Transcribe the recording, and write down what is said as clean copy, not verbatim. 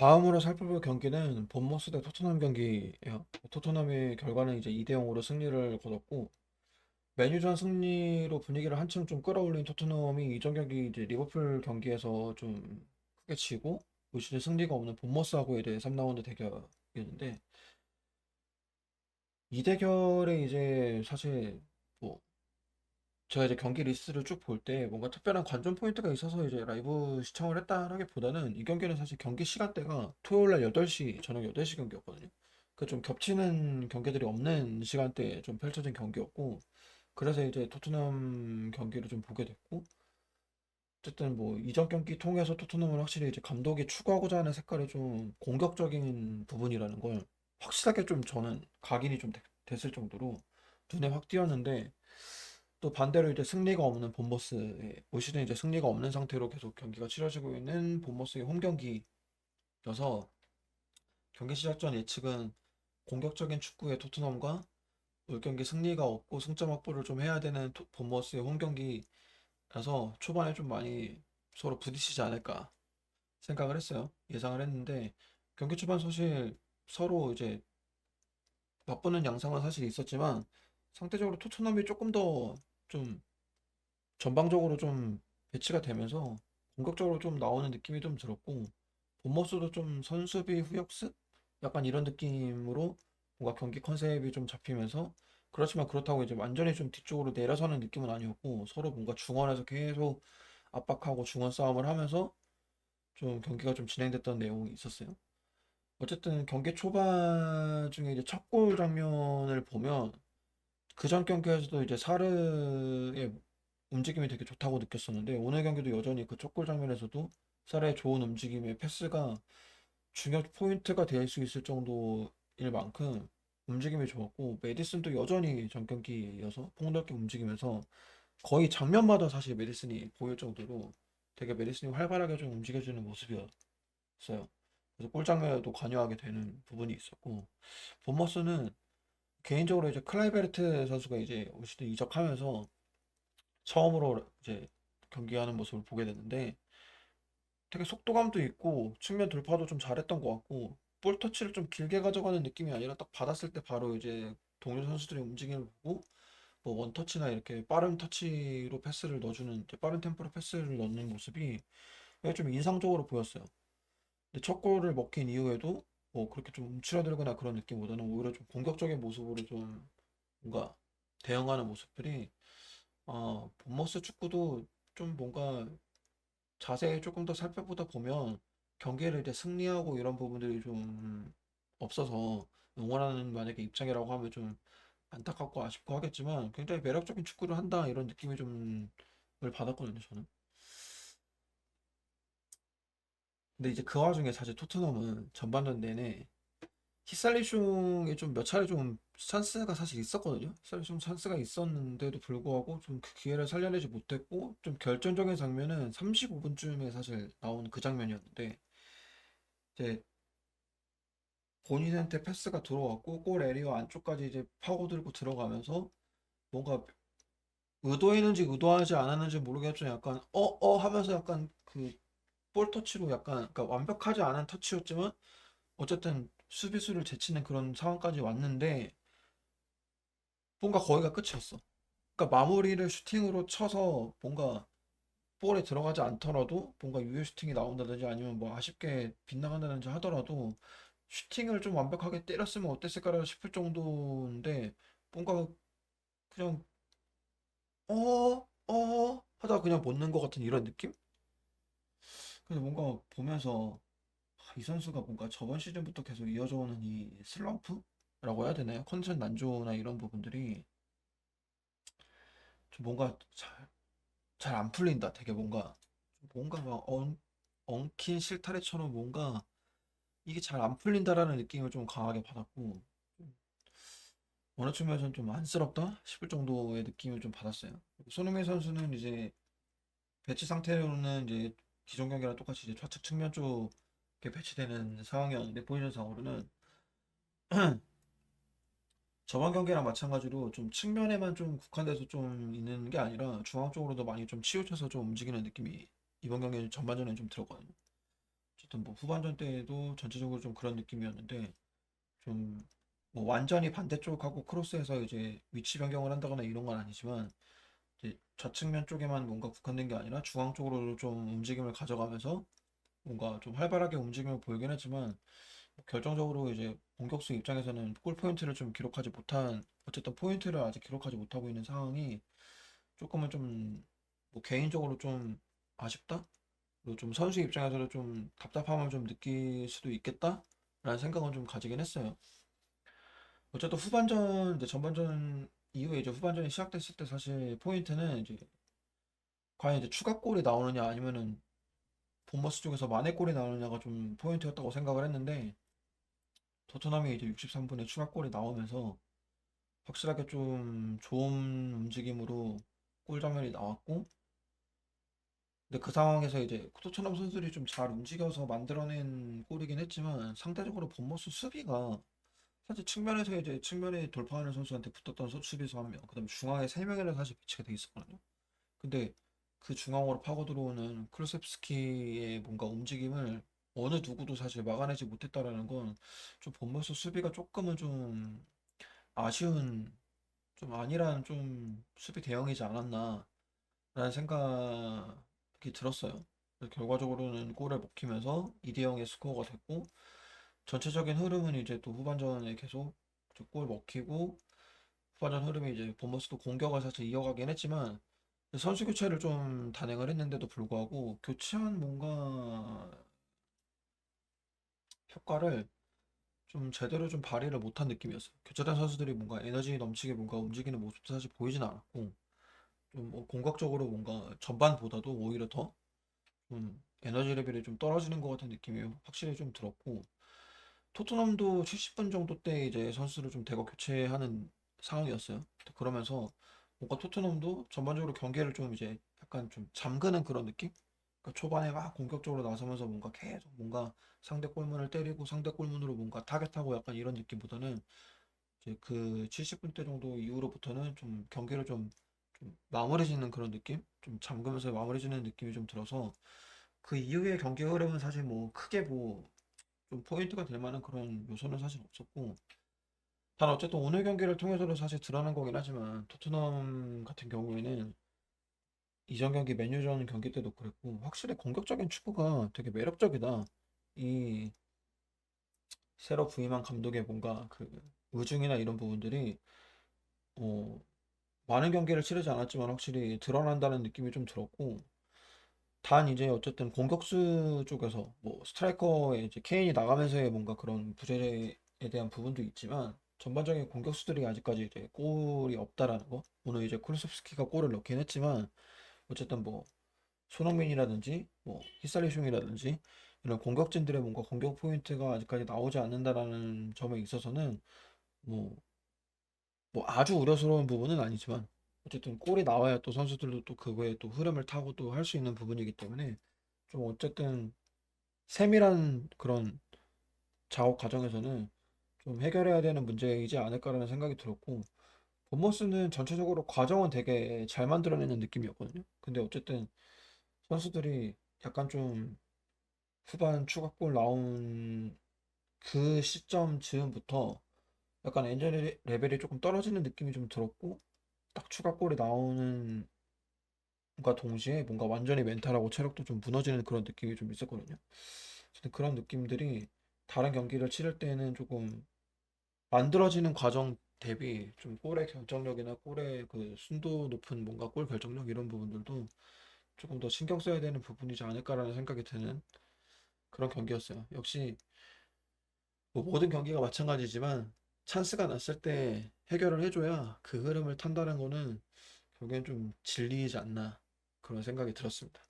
다음으로 살펴볼 경기는 본머스 대 토트넘 경기예요. 토트넘의 결과는 이제 2대 0으로 승리를 거뒀고, 메뉴전 승리로 분위기를 한층 좀 끌어올린 토트넘이 이전 경기 이제 리버풀 경기에서 좀 크게 치고 올 시즌 승리가 없는 본머스하고의 이제 3라운드 대결이었는데, 이 대결에 이제 사실 뭐 제가 이제 경기 리스트를 쭉 볼 때 뭔가 특별한 관전 포인트가 있어서 이제 라이브 시청을 했다라기보다는 이 경기는 사실 경기 시간대가 토요일 날 8시, 저녁 8시 경기였거든요. 그 좀 겹치는 경기들이 없는 시간대에 좀 펼쳐진 경기였고, 그래서 이제 토트넘 경기를 좀 보게 됐고, 어쨌든 뭐 이전 경기 통해서 토트넘을 확실히 이제 감독이 추구하고자 하는 색깔이 좀 공격적인 부분이라는 걸 확실하게 좀 저는 각인이 좀 됐을 정도로 눈에 확 띄었는데, 또 반대로 이제 승리가 없는 본머스의 올 시즌 이제 승리가 없는 상태로 계속 경기가 치러지고 있는 본머스의 홈 경기여서, 경기 시작 전 예측은 공격적인 축구의 토트넘과 올 경기 승리가 없고 승점 확보를 좀 해야 되는 본머스의 홈 경기라서 초반에 좀 많이 서로 부딪히지 않을까 생각을 했어요. 예상을 했는데, 경기 초반 사실 서로 이제 맞붙는 양상은 사실 있었지만, 상대적으로 토트넘이 조금 더 좀 전방적으로 좀 배치가 되면서 공격적으로 좀 나오는 느낌이 좀 들었고, 본머스도 좀 선수비 후역습? 약간 이런 느낌으로 뭔가 경기 컨셉이 좀 잡히면서, 그렇지만 그렇다고 이제 완전히 좀 뒤쪽으로 내려서는 느낌은 아니었고, 서로 뭔가 중원에서 계속 압박하고 중원 싸움을 하면서 좀 경기가 좀 진행됐던 내용이 있었어요. 어쨌든 경기 초반 중에 이제 첫 골 장면을 보면, 그전 경기에서도 이제 사르의 움직임이 되게 좋다고 느꼈었는데, 오늘 경기도 여전히 그 첫 골 장면에서도 사르의 좋은 움직임의 패스가 중요 포인트가 될 수 있을 정도일 만큼 움직임이 좋았고, 메디슨도 여전히 전 경기여서 폭넓게 움직이면서 거의 장면마다 사실 메디슨이 보일 정도로 되게 메디슨이 활발하게 좀 움직여주는 모습이었어요. 그래서 골 장면에도 관여하게 되는 부분이 있었고, 본머스는 개인적으로 이제 클라이베르트 선수가 이제 올 시즌 이적하면서 처음으로 이제 경기하는 모습을 보게 됐는데, 되게 속도감도 있고 측면 돌파도 좀 잘했던 것 같고, 볼 터치를 좀 길게 가져가는 느낌이 아니라 딱 받았을 때 바로 이제 동료 선수들의 움직임을 보고 뭐 원터치나 이렇게 빠른 터치로 패스를 넣어주는, 이제 빠른 템포로 패스를 넣는 모습이 되게 좀 인상적으로 보였어요. 근데 첫 골을 먹힌 이후에도 뭐 그렇게 좀 움츠러들거나 그런 느낌보다는 오히려 좀 공격적인 모습으로 좀 뭔가 대응하는 모습들이, 본머스 축구도 좀 뭔가 자세히 조금 더 살펴보다 보면 경기를 이제 승리하고 이런 부분들이 좀 없어서, 응원하는 만약에 입장이라고 하면 좀 안타깝고 아쉽고 하겠지만 굉장히 매력적인 축구를 한다 이런 느낌이 좀 을 받았거든요, 저는. 근데 이제 그 와중에 사실 토트넘은 전반전 내내 히살리숑에 좀 몇 차례 좀 찬스가 사실 있었거든요. 히살리숑 찬스가 있었는데도 불구하고 좀 그 기회를 살려내지 못했고, 좀 결정적인 장면은 35분쯤에 사실 나온 그 장면이었는데, 이제 본인한테 패스가 들어왔고 골 에리어 안쪽까지 이제 파고들고 들어가면서 뭔가 의도했는지 의도하지 않았는지 모르겠지만 약간 하면서 약간 그 볼 터치로 약간, 그러니까 완벽하지 않은 터치였지만 어쨌든 수비수를 제치는 그런 상황까지 왔는데, 뭔가 거기가 끝이었어. 그러니까 마무리를 슈팅으로 쳐서 뭔가 볼에 들어가지 않더라도 뭔가 유효 슈팅이 나온다든지 아니면 뭐 아쉽게 빗나간다든지 하더라도 슈팅을 좀 완벽하게 때렸으면 어땠을까 싶을 정도인데, 뭔가 그냥 하다가 그냥 못 넣은 것 같은 이런 느낌? 그래서 뭔가 보면서, 이 선수가 뭔가 저번 시즌부터 계속 이어져 오는 이 슬럼프라고 해야 되나요? 컨디션 난조나 이런 부분들이 좀 뭔가 잘 안 풀린다. 되게 뭔가 막 엉킨 실타래처럼 뭔가 이게 잘 안 풀린다라는 느낌을 좀 강하게 받았고, 좀 어느 측면에서는 좀 안쓰럽다 싶을 정도의 느낌을 좀 받았어요. 손흥민 선수는 이제 배치 상태로는 이제 기존 경기랑 똑같이 이제 좌측 측면 쪽에 배치되는 상황이었는데, 포지션상으로는 저번 경기랑 마찬가지로 좀 측면에만 좀 국한돼서 좀 있는 게 아니라 중앙 쪽으로도 많이 좀 치우쳐서 좀 움직이는 느낌이 이번 경기 전반전에 좀 들었거든요. 어쨌든 뭐 후반전 때에도 전체적으로 좀 그런 느낌이었는데 좀 뭐 완전히 반대쪽하고 크로스해서 이제 위치 변경을 한다거나 이런 건 아니지만 이제 좌측면 쪽에만 뭔가 국한된 게 아니라 중앙 쪽으로 좀 움직임을 가져가면서 뭔가 좀 활발하게 움직임을 보이긴 했지만 결정적으로 이제 공격수 입장에서는 골 포인트를 좀 기록하지 못한 어쨌든 포인트를 아직 기록하지 못하고 있는 상황이 조금은 좀 뭐 개인적으로 좀 아쉽다? 그리고 좀 선수 입장에서는 좀 답답함을 좀 느낄 수도 있겠다라는 생각은 좀 가지긴 했어요. 어쨌든 후반전 이제 전반전 이후에 이제 후반전이 시작됐을 때 사실 포인트는 이제 과연 이제 추가골이 나오느냐 아니면은 본머스 쪽에서 만회골이 나오느냐가 좀 포인트였다고 생각을 했는데 토트넘이 이제 63분에 추가골이 나오면서 확실하게 좀 좋은 움직임으로 골 장면이 나왔고 근데 그 상황에서 이제 토트넘 선수들이 좀 잘 움직여서 만들어낸 골이긴 했지만 상대적으로 본머스 수비가 사실 측면에서 이제 측면에 돌파하는 선수한테 붙었던 수비수 한 명, 그다음에 중앙에 세 명이나 사실 배치가 돼 있었거든요. 근데 그 중앙으로 파고 들어오는 클루셉스키의 뭔가 움직임을 어느 누구도 사실 막아내지 못했다라는 건 좀 본머스 수비가 조금은 좀 아쉬운 좀 아니란 좀 수비 대응이지 않았나라는 생각이 들었어요. 그래서 결과적으로는 골을 먹히면서 2대 0의 스코어가 됐고 전체적인 흐름은 이제 또 후반전에 계속 골 먹히고 후반전 흐름이 이제 본머스도 공격을 사실 이어가긴 했지만 선수 교체를 좀 단행을 했는데도 불구하고 교체한 뭔가 효과를 좀 제대로 좀 발휘를 못한 느낌이었어요. 교체된 선수들이 뭔가 에너지 넘치게 뭔가 움직이는 모습도 사실 보이진 않았고 좀뭐 공격적으로 뭔가 전반보다도 오히려 더 좀 에너지 레벨이 좀 떨어지는 것 같은 느낌이 확실히 좀 들었고 토트넘도 70분 정도 때 이제 선수를 좀 대거 교체하는 상황이었어요. 그러면서 뭔가 토트넘도 전반적으로 경기를 좀 이제 약간 좀 잠그는 그런 느낌? 그러니까 초반에 막 공격적으로 나서면서 뭔가 계속 뭔가 상대 골문을 때리고 상대 골문으로 뭔가 타겟하고 약간 이런 느낌보다는 이제 그 70분 대 정도 이후로부터는 좀 경기를 좀 마무리 짓는 그런 느낌? 좀 잠그면서 마무리 짓는 느낌이 좀 들어서 그 이후의 경기 흐름은 사실 뭐 크게 뭐 좀 포인트가 될 만한 그런 요소는 사실 없었고 단 어쨌든 오늘 경기를 통해서도 사실 드러난 거긴 하지만 토트넘 같은 경우에는 이전 경기 맨유전 경기 때도 그랬고 확실히 공격적인 축구가 되게 매력적이다. 이 새로 부임한 감독의 뭔가 그 의중이나 이런 부분들이 어, 많은 경기를 치르지 않았지만 확실히 드러난다는 느낌이 좀 들었고 단 이제 어쨌든 공격수 쪽에서 뭐 스트라이커의 이제 케인이 나가면서의 뭔가 그런 부재에 대한 부분도 있지만 전반적인 공격수들이 아직까지 이제 골이 없다라는 거. 오늘 이제 쿨스프스키가 골을 넣긴 했지만 어쨌든 뭐 손흥민이라든지 뭐 히살리숑이라든지 이런 공격진들의 뭔가 공격 포인트가 아직까지 나오지 않는다라는 점에 있어서는 뭐 뭐 아주 우려스러운 부분은 아니지만 어쨌든 골이 나와야 또 선수들도 또 그거에 또 흐름을 타고 또 할 수 있는 부분이기 때문에 좀 어쨌든 세밀한 그런 작업 과정에서는 좀 해결해야 되는 문제이지 않을까라는 생각이 들었고 본머스는 전체적으로 과정은 되게 잘 만들어내는 느낌이었거든요. 근데 어쨌든 선수들이 약간 좀 후반 추가골 나온 그 시점 즈음부터 약간 엔저 레벨이 조금 떨어지는 느낌이 좀 들었고 딱 추가골이 나오는 과 동시에 뭔가 완전히 멘탈하고 체력도 좀 무너지는 그런 느낌이 좀 있었거든요. 어쨌든 그런 느낌들이 다른 경기를 치를 때는 조금 만들어지는 과정 대비 좀 골의 결정력이나 골의 그 순도 높은 뭔가 골 결정력 이런 부분들도 조금 더 신경 써야 되는 부분이지 않을까라는 생각이 드는 그런 경기였어요. 역시 뭐 모든 경기가 마찬가지지만 찬스가 났을 때 해결을 해줘야 그 흐름을 탄다는 거는 결국엔 좀 진리이지 않나 그런 생각이 들었습니다.